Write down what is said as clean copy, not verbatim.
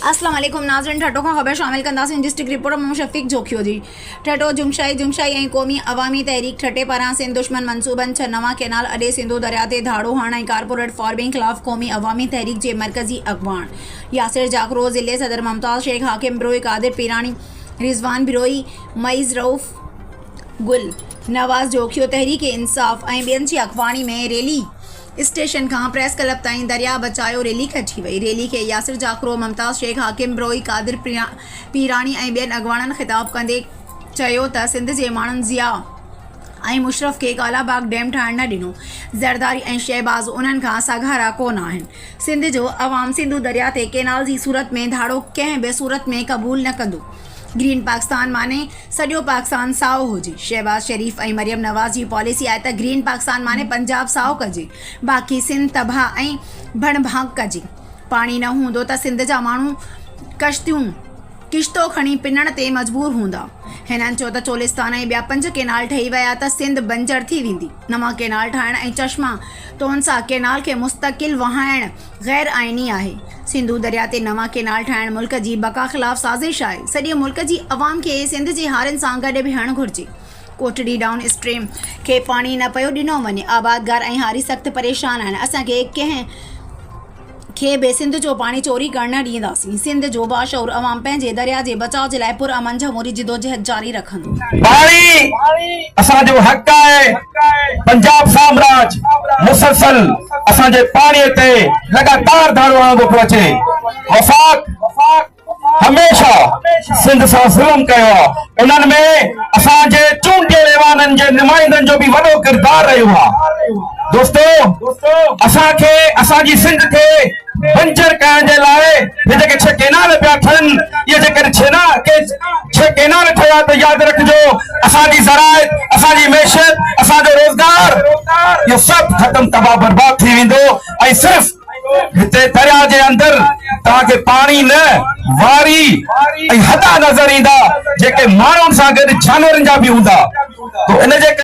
अस्सलाम वालेकुम नाज़रीन, ठटो का ख़बर शामिल कंदासीं डिस्ट्रिक्ट रिपोर्टर मोहम्मद शफीक जोखियो जी। ठटो जुमशाई ऐं क़ौमी अवामी तहरीक ठटे पारां सिंध दुश्मन मनसूबनि 6 नवां कैनाल अॾे सिंधु दरिया ते धाड़ो हणण ऐं कारपोरेट फार्मिंग ख़िलाफ़ क़ौमी अवामी तहरीक जे मरकज़ी अॻवान यासिर जाकरो, ज़िले सदर मुमताज़ शेख, हाकिम बिरोई कादिर पीरानी, रिज़वान बिरोई, मईज़ रऊफ़ गुल, नवाज़ जोखियो, तहरीक इंसाफ़ ऐं ॿियनि जी अॻवानी में रैली स्टेशन खां प्रेस क्लब ताईं दरिया बचायो रैली कढी वई। रैली खे यासिर जाकरो, मुमताज़ शेख, हाकिम बिरोई, कादिर पीरानी ऐं ॿियनि अॻवाननि ख़िताब कंदे चयो त सिंध जे माण्हुनि ज़िया ऐं मुशरफ खे कालाबाग डैम ठाहिण न ॾिनो। ज़रदारी ऐं शहबाज़ उन्हनि खां सघारा कोन आहिनि। सिंध जो अवाम सिंधु दरिया ते कैनाल जी सूरत में धाड़ो कंहिं बि सूरत में क़बूल न कंदो। ग्रीन पाकिस्तान माने सॼो पाकिस्तान साओ हुजे। शहबाज शरीफ ऐं मरियम नवाज़ जी पॉलिसी आहे त ग्रीन पाकिस्तान माने पंजाब साओ कजे, बाक़ी सिंध तबाह ऐं भणभाग कजे। पाणी न हूंदो त सिंध जा माण्हू किश्तो खणी पिनण ते मजबूर हूंदा। हिननि चयो त चोलिस्तान ऐं ॿिया 5 कैनाल ठही विया त सिंध बंजर थी वेंदी। नवां कैनाल ठाहिण ऐं चश्मा तौनसा कैनाल खे मुस्तक़िल वहाइण गैर आइनी आहे। सिंधु दरिया ते नवां कैनाल ठाहिण मुल्क जी बका ख़िलाफ़ साज़िश आहे। सॼे मुल्क जी अवाम खे सिंध जे हारियुनि सां गॾु बीहणु घुरिजे। कोटड़ी डाउन स्ट्रीम खे पाणी न पियो ॾिनो वञे। आबादगार ऐं हारी सख़्त परेशान आहिनि। असांखे कंहिं खे बि सिंध जो पाणी चोरी करण न ॾींदासीं। सिंध जो बाशऊर अवाम पंहिंजे दरिया जे बचाव जे लाइ पुरअमन जमहूरी जिदोजहद जारी रखंदो। पाणी असांजो हक़ आहे। पंजाब साम्राज्य मुसलसल असांजे पाणीअ ते लगातार धाड़ो हणंदो पियो अचे। वफ़ाक़ हमेशा सिंध सां ज़ुल्म कयो आहे। उन्हनि में असांजे चूंडियल ऐवाननि जे नुमाइंदनि जो बि वॾो किरदार रहियो आहे। दोस्तो, असांखे असांजी सिंध खे बंजर करण जे लाइ हे जेके 6 कैनाल पिया ठहनि, इहे जेके 6 कैनाल ठहिया त यादि रखिजो असांजी ज़राइत, असांजी मैशत, असांजो रोज़गार इहो सभु ख़तम तबाह बर्बाद थी वेंदो। ऐं सिर्फ़ हिते दरिया जे अंदरि तव्हांखे पाणी न वारी ऐं हदा नज़र ईंदा जेके माण्हुनि सां गॾु जानवरनि जा बि हूंदा। तो इन जे